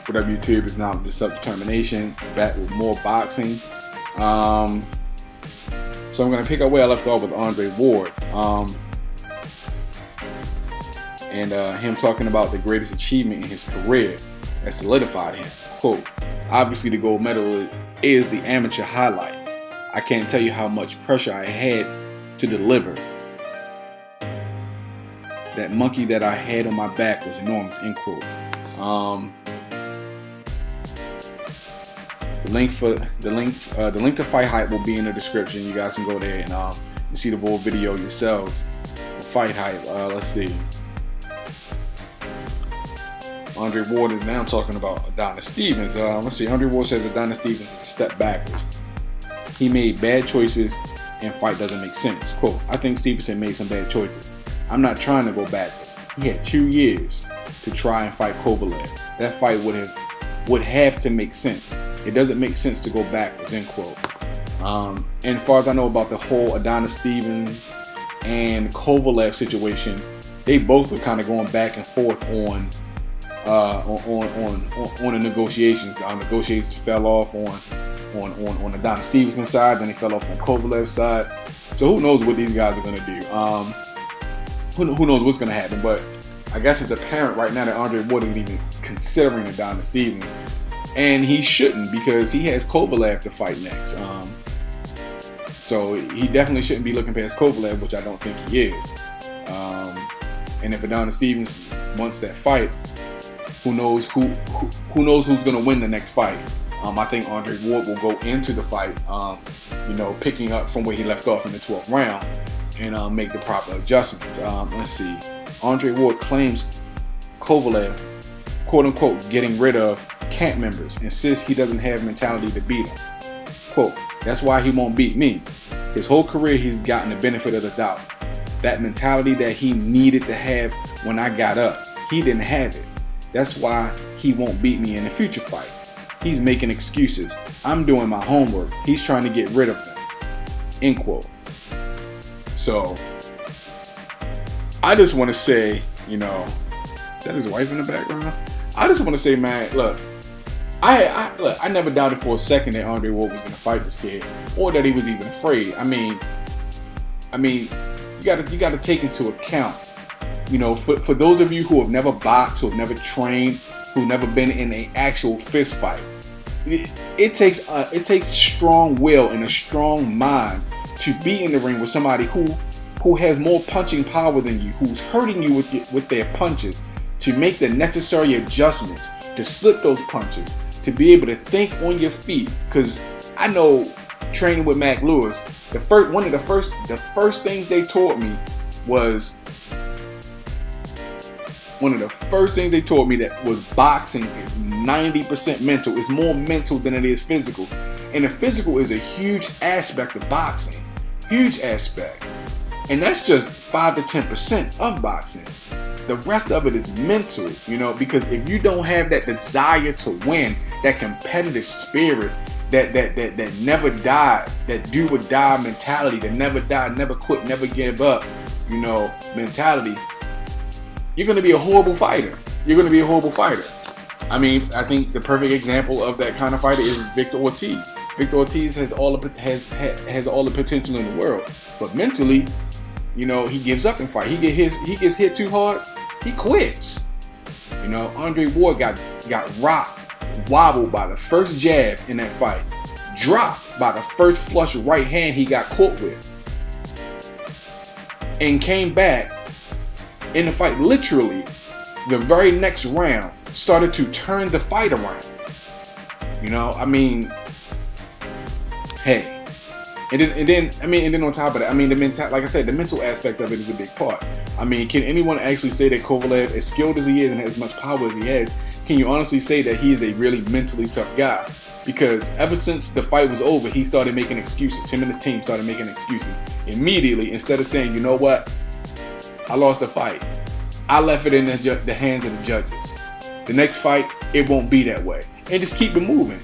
for YouTube is now just self-determination, back with more boxing. So I'm going to pick up where I left off with Andre Ward. And him talking about the greatest achievement in his career that solidified him. Quote, obviously the gold medal is the amateur highlight. I can't tell you how much pressure I had to deliver. That monkey that I had on my back was enormous, end quote. The link to Fight Hype will be in the description. You guys can go there and see the full video yourselves. Fight Hype. Let's see. Andre Ward is now talking about Adonis Stevens. Let's see. Andre Ward says Adonis Stevens is a step backwards. He made bad choices and fight doesn't make sense. Quote, I think Stevenson made some bad choices. I'm not trying to go backwards. He had 2 years to try and fight Kovalev. That fight would have to make sense. It doesn't make sense to go backwards, end quote. And as far as I know about the whole Adonis Stevens and Kovalev situation, they both were kind of going back and forth on the negotiations. Negotiations fell off on Adonis Stevenson's side, then they fell off on Kovalev's side. So who knows what these guys are going to do? Who knows what's going to happen? But I guess it's apparent right now that Andre Ward isn't even considering Adonis Stevens, and he shouldn't because he has Kovalev to fight next. So he definitely shouldn't be looking past Kovalev, which I don't think he is. And if Adonis Stevens wants that fight, who knows who's going to win the next fight? I think Andre Ward will go into the fight, picking up from where he left off in the 12th round and make the proper adjustments. Let's see. Andre Ward claims Kovalev, quote unquote, getting rid of camp members, insists he doesn't have mentality to beat him. Quote, that's why he won't beat me. His whole career he's gotten the benefit of the doubt. That mentality that he needed to have when I got up, he didn't have it. That's why he won't beat me in the future fight. He's making excuses. I'm doing my homework. He's trying to get rid of them. End quote. So, I just want to say, is that his wife in the background? I just want to say, man, look, I never doubted for a second that Andre Ward was going to fight this kid, or that he was even afraid. I mean, you got to take into account, for those of you who have never boxed, who have never trained, who've never been in an actual fist fight, it takes strong will and a strong mind to be in the ring with somebody who has more punching power than you, who's hurting you with their punches, to make the necessary adjustments, to slip those punches, to be able to think on your feet. Because I know, training with Mac Lewis, the first things they taught me was, one of the first things they taught me that was boxing is 90% mental. It's more mental than it is physical. And the physical is a huge aspect of boxing. Huge aspect. And that's just 5 to 10% of boxing. The rest of it is mental, because if you don't have that desire to win, that competitive spirit, that never die, that do or die mentality, that never die, never quit, never give up, mentality, you're going to be a horrible fighter. You're going to be a horrible fighter. I mean, I think the perfect example of that kind of fighter is Victor Ortiz. Victor Ortiz has all the potential in the world, but mentally, he gives up in fight. He gets hit too hard, he quits. Andre Ward got rocked, wobbled by the first jab in that fight, dropped by the first flush right hand he got caught with, and came back in the fight. Literally, the very next round started to turn the fight around. Hey. And then on top of that, like I said, the mental aspect of it is a big part. Can anyone actually say that Kovalev, as skilled as he is and as much power as he has, can you honestly say that he is a really mentally tough guy? Because ever since the fight was over, he started making excuses. Him and his team started making excuses immediately, instead of saying, you know what, I lost the fight. I left it in the hands of the judges. The next fight, it won't be that way. And just keep it moving.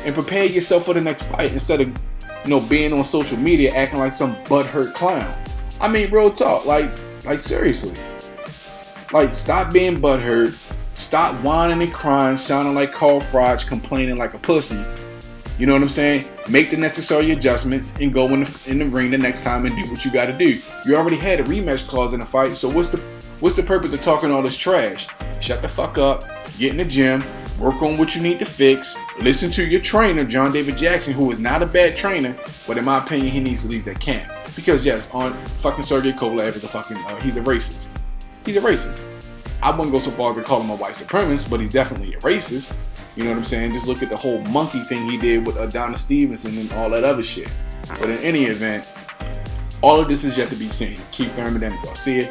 And prepare yourself for the next fight instead of being on social media acting like some butthurt clown. Real talk, like seriously. Like, stop being butthurt. Stop whining and crying, sounding like Carl Froch, complaining like a pussy. You know what I'm saying? Make the necessary adjustments and go in the ring the next time and do what you got to do. You already had a rematch clause in the fight, so what's the purpose of talking all this trash? Shut the fuck up, get in the gym, work on what you need to fix, listen to your trainer, John David Jackson, who is not a bad trainer, but in my opinion, he needs to leave that camp. Because yes, on fucking Sergey Kovalev is a fucking, he's a racist. He's a racist. I wouldn't go so far as to call him a white supremacist, but he's definitely a racist. You know what I'm saying? Just look at the whole monkey thing he did with Adonis Stevenson and all that other shit. But in any event, all of this is yet to be seen. Keith Thurman, Danny Garcia,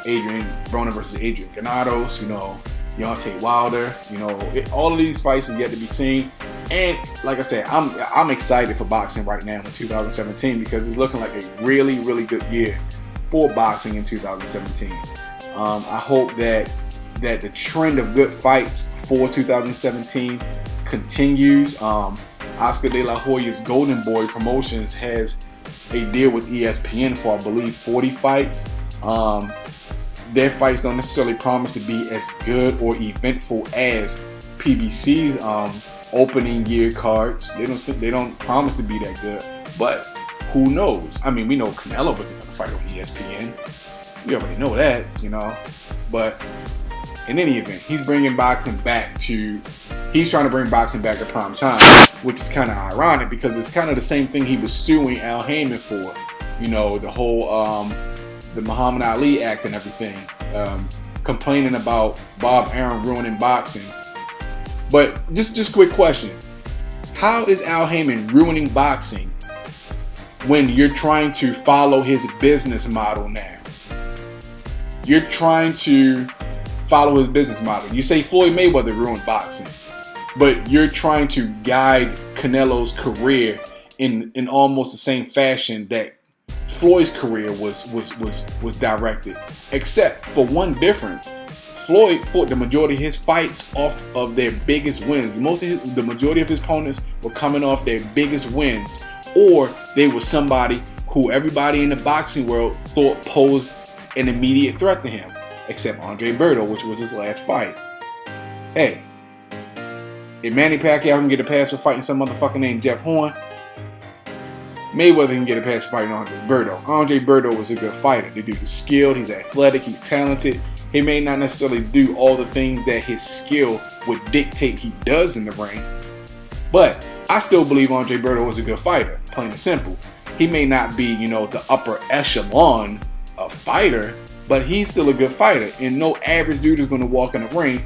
Adrian Broner versus Adrian Granados, you know, Deontay Wilder, you know, all of these fights are yet to be seen. And like I said, I'm excited for boxing right now in 2017 because it's looking like a really, really good year for boxing in 2017. I hope that the trend of good fights for 2017 continues. Oscar De La Hoya's Golden Boy Promotions has a deal with ESPN for, I believe, 40 fights. Their fights don't necessarily promise to be as good or eventful as PBC's opening year cards. They don't promise to be that good, but who knows? I mean, we know Canelo wasn't going to fight on ESPN. We already know that, you know. But in any event, he's trying to bring boxing back to prime time, which is kind of ironic because it's kind of the same thing he was suing Al Heyman for. You know, the whole the Muhammad Ali Act and everything, complaining about Bob Arum ruining boxing. But just quick question: how is Al Heyman ruining boxing when you're trying to follow his business model now? You're trying to follow his business model. You say Floyd Mayweather ruined boxing, but you're trying to guide Canelo's career in almost the same fashion that Floyd's career was directed, except for one difference. Floyd fought the majority of his fights off of their biggest wins. The majority of his opponents were coming off their biggest wins, or they were somebody who everybody in the boxing world thought posed an immediate threat to him, except Andre Berto, which was his last fight. Hey, if Manny Pacquiao can get a pass for fighting some motherfucker named Jeff Horn, Mayweather can get a pass for fighting Andre Berto. Andre Berto was a good fighter. The dude is skilled, he's athletic, he's talented. He may not necessarily do all the things that his skill would dictate he does in the ring, but I still believe Andre Berto was a good fighter, plain and simple. He may not be, you know, the upper echelon of fighter, but he's still a good fighter, and no average dude is going to walk in the ring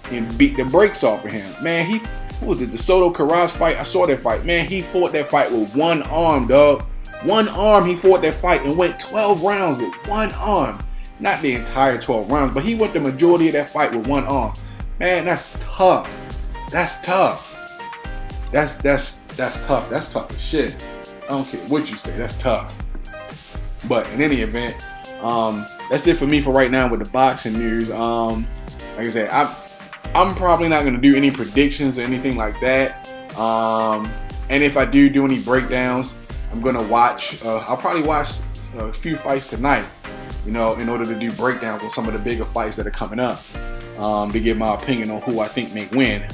and beat the brakes off of him. Man, what was it, the Soto Carras fight? I saw that fight. Man, he fought that fight with one arm, dog. One arm, he fought that fight and went 12 rounds with one arm. Not the entire 12 rounds, but he went the majority of that fight with one arm. Man, that's tough. That's tough. That's tough. That's tough as shit. I don't care what you say. That's tough. But in any event, that's it for me for right now with the boxing news. Like I said, I'm probably not going to do any predictions or anything like that. And if I do any breakdowns, I'm going to watch, I'll probably watch a few fights tonight, you know, in order to do breakdowns on some of the bigger fights that are coming up, to give my opinion on who I think may win.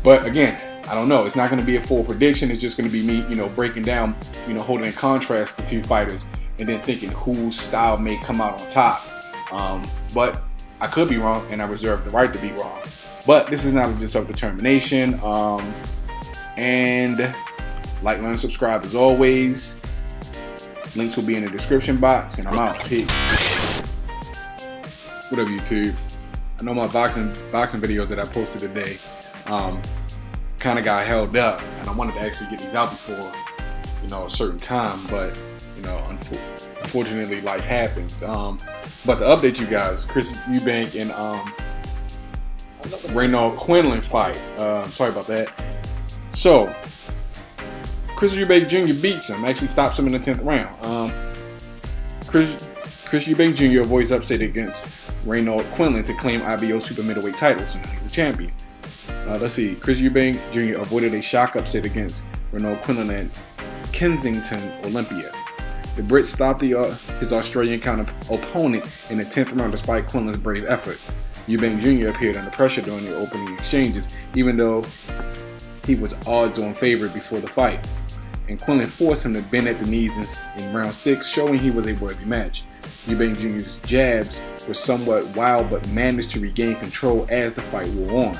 But again, I don't know. It's not going to be a full prediction. It's just going to be me, you know, breaking down, you know, holding in contrast the two fighters and then thinking whose style may come out on top. But I could be wrong, and I reserve the right to be wrong. But this is not just self-determination. And like, learn, subscribe as always. Links will be in the description box, and I'm out. Peace. What up, YouTube? I know my boxing videos that I posted today kind of got held up, and I wanted to actually get these out before, you know, a certain time, but you know, unfortunately life happens. But to update you guys, Chris Eubank and Reynold Quinlan fight. Sorry about that. So Chris Eubank Jr. beats him, actually stops him in the 10th round. Chris Eubank Jr. avoids upset against Reynold Quinlan to claim IBO super middleweight titles, and he's the champion. Let's see. Chris Eubank Jr. avoided a shock upset against Reynold Quinlan at Kensington Olympia. The Brit stopped his Australian counter opponent in the 10th round despite Quinlan's brave effort. Eubank Jr. appeared under pressure during the opening exchanges, even though he was odds-on favorite before the fight, and Quinlan forced him to bend at the knees in round 6, showing he was a worthy match. Eubank Jr.'s jabs were somewhat wild, but managed to regain control as the fight wore on.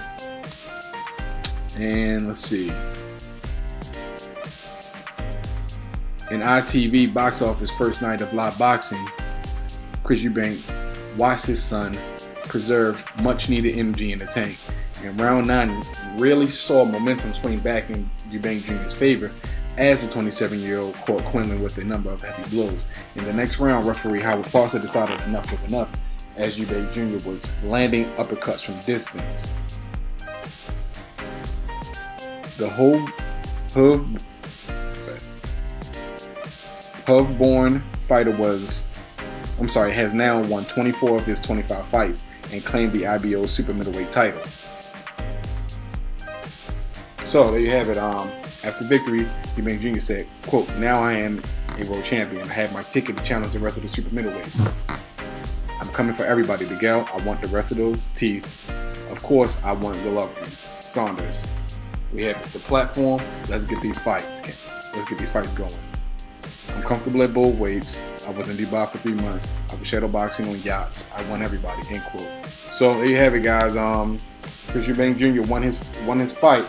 And let's see. In ITV box office first night of live boxing, Chris Eubank watched his son preserve much needed energy in the tank. And round 9 really saw momentum swing back in Eubank Jr.'s favor as the 27-year-old caught Quinlan with a number of heavy blows. In the next round, referee Howard Foster decided enough was enough as Eubank Jr. was landing uppercuts from distance. The Hove-born fighter has now won 24 of his 25 fights and claimed the IBO super middleweight title. So there you have it. After victory, Eubank Jr. said, quote, "Now I am a world champion. I have my ticket to challenge the rest of the super middleweights. I'm coming for everybody. The gal, I want the rest of those teeth. Of course, I want Golovkin, Saunders. We have the platform. Let's get these fights. Let's get these fights going. I'm comfortable at both weights. I was in Dubai for 3 months. I was shadow boxing on yachts. I won everybody." End quote. So there you have it, guys. Chris Eubank Jr. won his fight.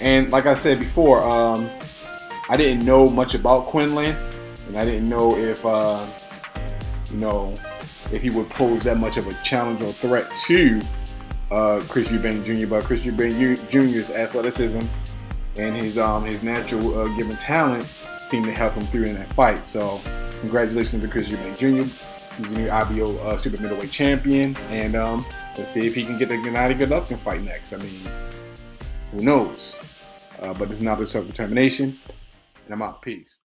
And like I said before, I didn't know much about Quinlan, and I didn't know if if he would pose that much of a challenge or threat to Chris Eubank Jr. But Chris Eubank Jr.'s athleticism and his natural given talent seemed to help him through in that fight. So congratulations to Chris Eubank Jr. He's a new IBO super middleweight champion, and let's see if he can get the Gennady Golovkin fight next. I mean, who knows? But it's not a self-determination, and I'm out. Peace.